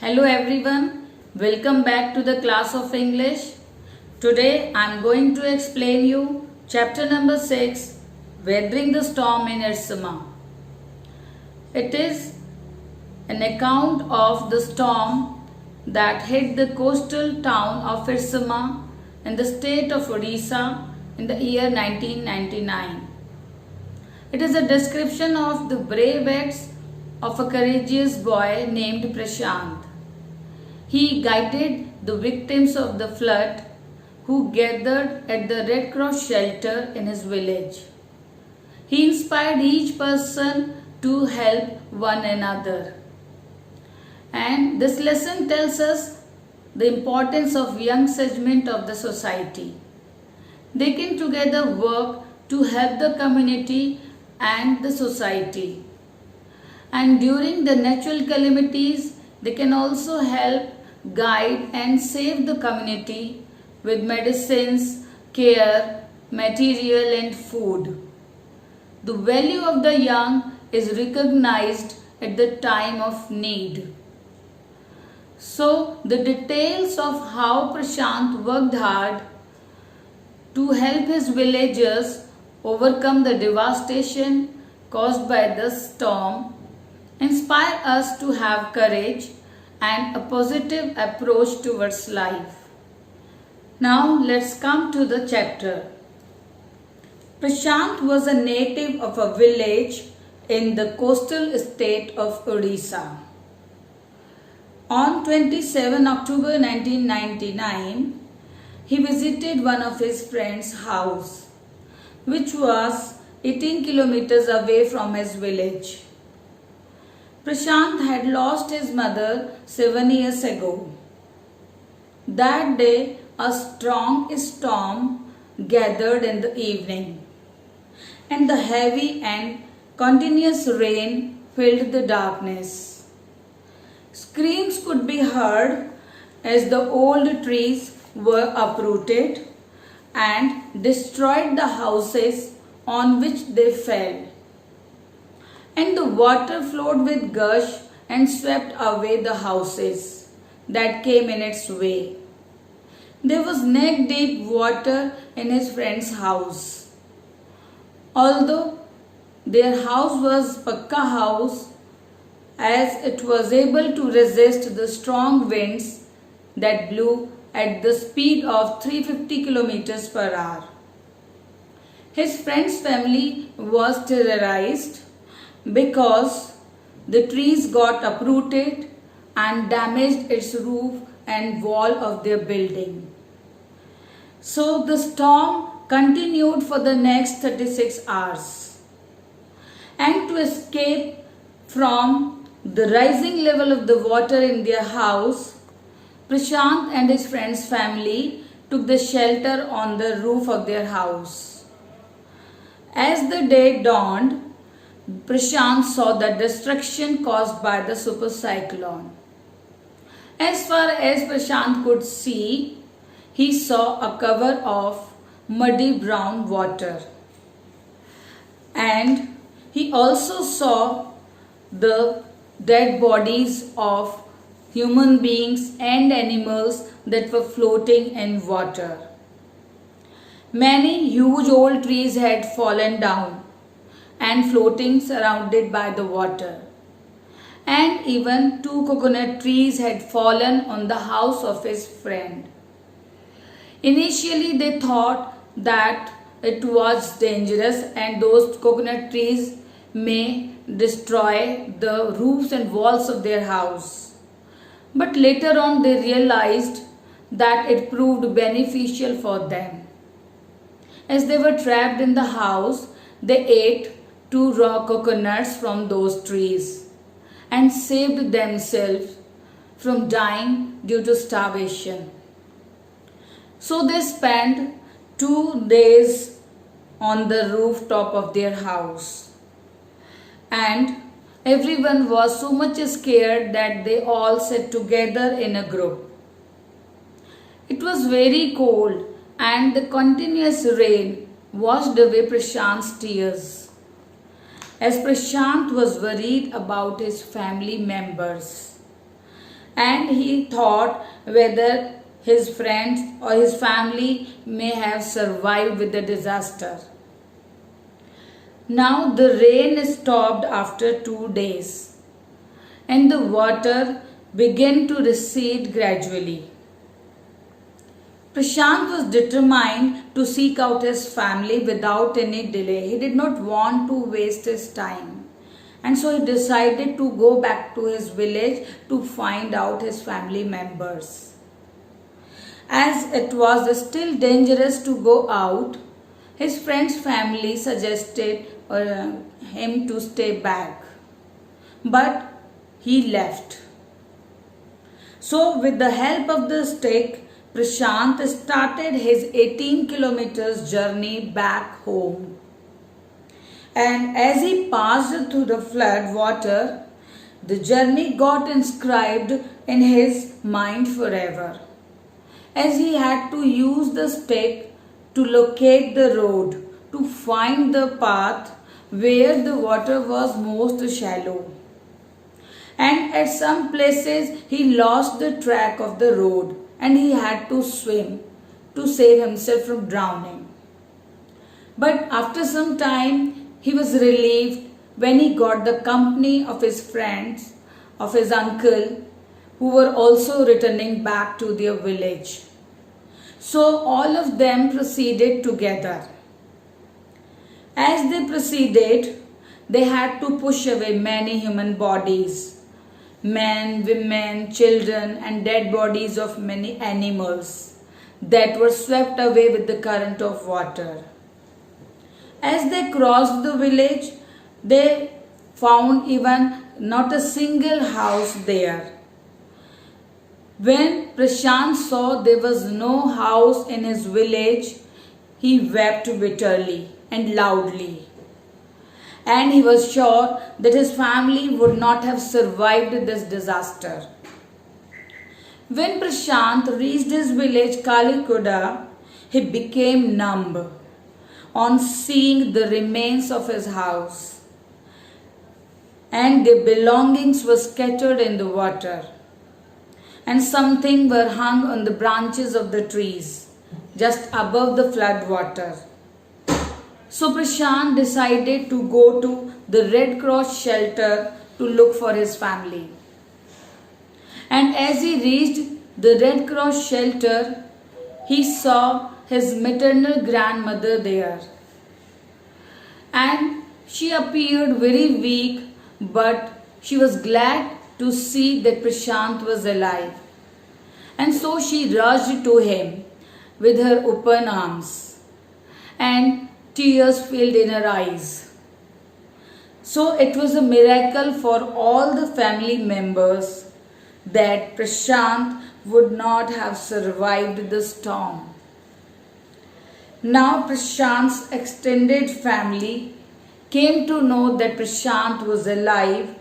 Hello everyone, welcome back to the class of English. Today I am going to explain you chapter number 6, Weathering the Storm in Irsuma. It is an account of the storm that hit the coastal town of Irsuma in the state of Odisha in the year 1999. It is a description of the brave acts of a courageous boy named Prashant. He guided the victims of the flood who gathered at the Red Cross shelter in his village. He inspired each person to help one another. And this lesson tells us the importance of young segment of the society. They can together work to help the community and the society. And during the natural calamities, they can also help guide and save the community with medicines, care, material and food. The value of the young is recognized at the time of need. So the details of how Prashant worked hard to help his villagers overcome the devastation caused by the storm inspire us to have courage and a positive approach towards life. Now let's come to the chapter. Prashant was a native of a village in the coastal state of Odisha. On 27 October 1999, he visited one of his friend's house, which was 18 kilometers away from his village. Prashant had lost his mother 7 years ago. That day, a strong storm gathered in the evening, and the heavy and continuous rain filled the darkness. Screams could be heard as the old trees were uprooted and destroyed the houses on which they fell. And the water flowed with gush and swept away the houses that came in its way. There was neck-deep water in his friend's house. Although their house was Pakka house, as it was able to resist the strong winds that blew at the speed of 350 kilometers per hour. His friend's family was terrorized because the trees got uprooted and damaged its roof and wall of their building. So the storm continued for the next 36 hours. And to escape from the rising level of the water in their house, Prashant and his friend's family took the shelter on the roof of their house. As the day dawned, Prashant saw the destruction caused by the super cyclone. As far as Prashant could see, he saw a cover of muddy brown water. And he also saw the dead bodies of human beings and animals that were floating in water. Many huge old trees had fallen down and floating surrounded by the water. And even 2 coconut trees had fallen on the house of his friend. Initially they thought that it was dangerous and those coconut trees may destroy the roofs and walls of their house. But later on they realized that it proved beneficial for them. As they were trapped in the house, they ate 2 raw coconuts from those trees and saved themselves from dying due to starvation. So they spent 2 days on the rooftop of their house. And everyone was so much scared that they all sat together in a group. It was very cold and the continuous rain washed away Prashant's tears, as Prashant was worried about his family members. and he thought whether his friends or his family may have survived with the disaster. Now the rain stopped after 2 days, and the water began to recede gradually. Prashant was determined to seek out his family without any delay. He did not want to waste his time, and so he decided to go back to his village to find out his family members. As it was still dangerous to go out, his friend's family suggested him to stay back, but he left. So with the help of the stick, Prashant started his 18 kilometers journey back home. And as he passed through the flood water, the journey got inscribed in his mind forever, as he had to use the stick to locate the road, to find the path where the water was most shallow. And at some places he lost the track of the road and he had to swim to save himself from drowning. But after some time he was relieved when he got the company of his friends, of his uncle, who were also returning back to their village. So all of them proceeded together. As they proceeded, they had to push away many human bodies, men, women, children, and dead bodies of many animals that were swept away with the current of water. As they crossed the village, they found even not a single house there. When Prashant saw there was no house in his village, he wept bitterly and loudly. And he was sure that his family would not have survived this disaster. When Prashant reached his village Kalikuda, he became numb on seeing the remains of his house, and their belongings were scattered in the water, and something were hung on the branches of the trees just above the flood water. So Prashant decided to go to the Red Cross shelter to look for his family. And as he reached the Red Cross shelter, he saw his maternal grandmother there. And she appeared very weak, but she was glad to see that Prashant was alive. And so she rushed to him with her open arms, and tears filled in her eyes. So it was a miracle for all the family members that Prashant would not have survived the storm. Now Prashant's extended family came to know that Prashant was alive,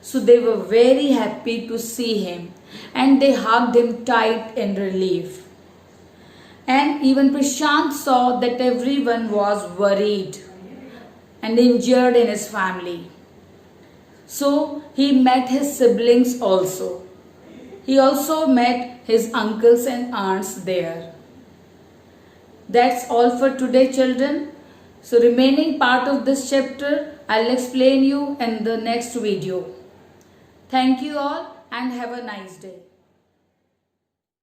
so they were very happy to see him, and they hugged him tight in relief. And even Prashant saw that everyone was worried and injured in his family. So he met his siblings also. He also met his uncles and aunts there. That's all for today, children. So remaining part of this chapter I'll explain you in the next video. Thank you all and have a nice day.